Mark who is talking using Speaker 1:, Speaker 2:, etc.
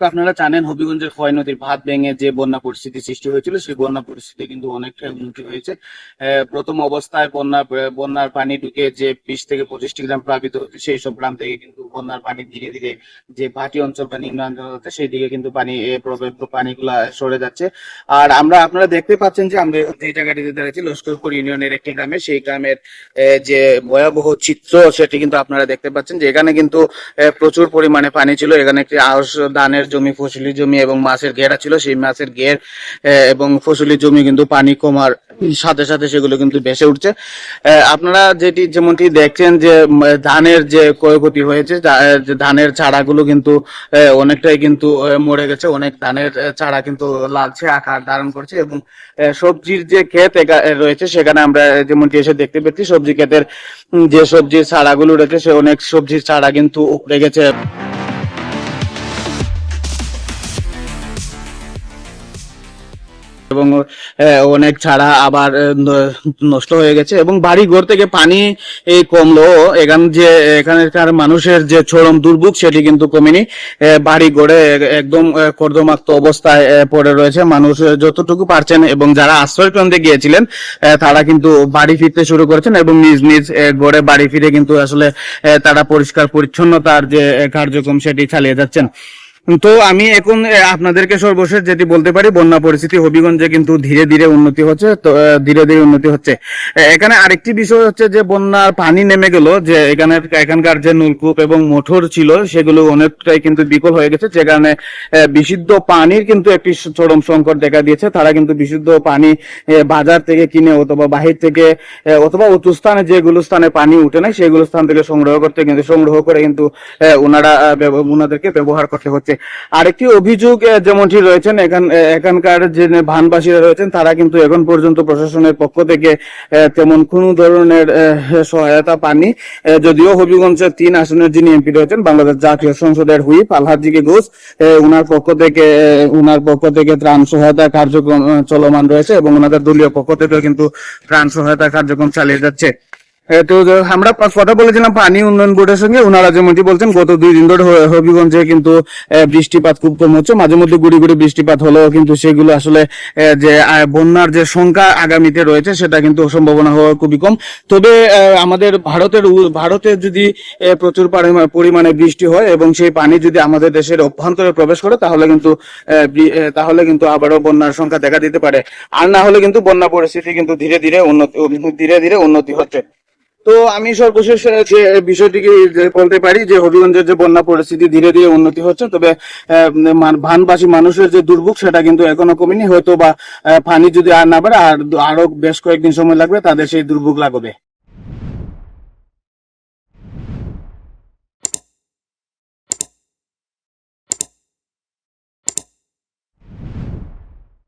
Speaker 1: তো আপনারা জানেন হবিগঞ্জের খোয়াই নদীর বাঁধ ভেঙে যে বন্যা পরিস্থিতি সৃষ্টি হয়েছিল, সেই বন্যা পরিস্থিতি কিন্তু অনেকটাই উন্নতি হয়েছে। প্রথম অবস্থায় বন্যার পানি ঢুকে যে 20 থেকে 25টি গ্রাম প্লাবিত হচ্ছে, সেই সব গ্রাম থেকে কিন্তু বন্যার পানি ধীরে ধীরে যে ভাটি অঞ্চল বা নিম্ন অঞ্চল হচ্ছে সেই দিকে কিন্তু পানিগুলা সরে যাচ্ছে। আর আপনারা দেখতে পাচ্ছেন যে আমরা যে জায়গাটিতে দাঁড়িয়েছি লস্করপুর ইউনিয়নের একটি গ্রামে, সেই গ্রামের যে ভয়াবহ চিত্র সেটি কিন্তু আপনারা দেখতে পাচ্ছেন যে এখানে কিন্তু প্রচুর পরিমাণে পানি ছিল। এখানে একটি আউশ ধানের জমি, ফসলি জমি এবং মাছের ঘেরা ছিল। সেই মাছের ঘের এবং ফসলি জমি কিন্তু পানি কমার সাথে সাথে সেগুলো কিন্তু ভেসে উঠছে। আপনারা যেমনটি দেখছেন যে ধানের যে ক্ষয়ক্ষতি হয়েছে, ধানের চারাগুলো কিন্তু অনেকটাই কিন্তু মরে গেছে। অনেক ধানের চারা কিন্তু লালচে আকার ধারণ করছে এবং সবজির যে ক্ষেত রয়েছে সেখানে আমরা যেমনটি এসে দেখতে পেয়েছি, সবজি ক্ষেতের যে সবজির চারাগুলো রয়েছে সে অনেক সবজির চারা কিন্তু উপড়ে গেছে এবং অনেক ছাড়া আবার নষ্ট হয়ে গেছে এবং বাড়ি ঘর থেকে পানি কমলো। এখানকার মানুষের যে চরম দুর্ভোগ সেটি কিন্তু কমেনি। বাড়ি ঘরে একদম কর্দমাক্ত অবস্থায় পড়ে রয়েছে। মানুষ যতটুকু পারছেন এবং যারা আশ্রয় কেন্দ্রে গিয়েছিলেন তারা কিন্তু বাড়ি ফিরতে শুরু করেছেন এবং নিজ নিজ ঘরে বাড়ি ফিরে কিন্তু আসলে তারা পরিষ্কার পরিচ্ছন্নতার যে কার্যক্রম সেটি চালিয়ে যাচ্ছেন। তো আমি এখন আপনাদেরকে সর্বশেষ যেটি বলতে পারি, বন্যা পরিস্থিতি হবিগঞ্জে কিন্তু ধীরে ধীরে উন্নতি হচ্ছে। তো ধীরে ধীরে উন্নতি হচ্ছে। এখানে আরেকটি বিষয় হচ্ছে যে বন্যার পানি নেমে গেল, যে এখানকার যে নলকূপ এবং মোটর ছিল সেগুলো অনেকটাই কিন্তু বিকল হয়ে গেছে, যে কারণে বিশুদ্ধ পানির কিন্তু একটি চরম সংকট দেখা দিয়েছে। তারা কিন্তু বিশুদ্ধ পানি বাজার থেকে কিনে অথবা বাহির থেকে অথবা উঁচু স্থানে যেগুলো স্থানে পানি উঠে নাই সেগুলো স্থান থেকে সংগ্রহ করে কিন্তু ওনাদেরকে ব্যবহার করতে হচ্ছে। আরেকটি অভিযোগ যেমনটি রয়েছেন এখানকার যে ভানবাসীরা রয়েছেন তারা কিন্তু এখন পর্যন্ত প্রশাসনের পক্ষ থেকে তেমন কোনো ধরনের সহায়তা পাননি। যদিও হবিগঞ্জের 3 আসনের যিনি এমপি রয়েছেন, বাংলাদেশ জাতীয় সংসদের হুইপ আলহাজি ঘোষ, উনার পক্ষ থেকে ত্রাণ সহায়তা কার্যক্রম চলমান রয়েছে এবং ওনাদের দলীয় পক্ষ থেকেও কিন্তু ত্রাণ সহায়তা কার্যক্রম চালিয়ে যাচ্ছে। তো আমরা কথা বলেছিলাম পানি উন্নয়ন বোর্ডের সঙ্গে। ওনারা যেমনটি বলছেন গত 2 দিন ধরে হবিগঞ্জে কিন্তু বৃষ্টিপাত খুব কম হচ্ছে, মাঝে মধ্যে গুড়ি গুড়ি বৃষ্টিপাত হলেও কিন্তু সেগুলো আসলে যে বন্যার যে সংখ্যা আগামীতে রয়েছে সেটা কিন্তু সম্ভাবনা হওয়া খুবই কম। তবে আমাদের ভারতে যদি প্রচুর পরিমাণে বৃষ্টি হয় এবং সেই পানি যদি আমাদের দেশের অভ্যন্তরে প্রবেশ করে তাহলে কিন্তু আবারও বন্যার সংখ্যা দেখা দিতে পারে। আর না হলে কিন্তু বন্যা পরিস্থিতি কিন্তু ধীরে ধীরে উন্নতি হচ্ছে। তো আমি সর্বশেষ যে বিষয়টিকে বলতে পারি যে হবিগঞ্জের যে বন্যা পরিস্থিতি ধীরে ধীরে উন্নতি হচ্ছে, তবে ভানবাসী মানুষের যে দুর্ভোগ সেটা কিন্তু এখনো কমেনি। হয়তো বা পানি যদি আর না বাড়ে আরো বেশ কয়েকদিন সময় লাগবে তাদের সেই দুর্ভোগ লাগবে।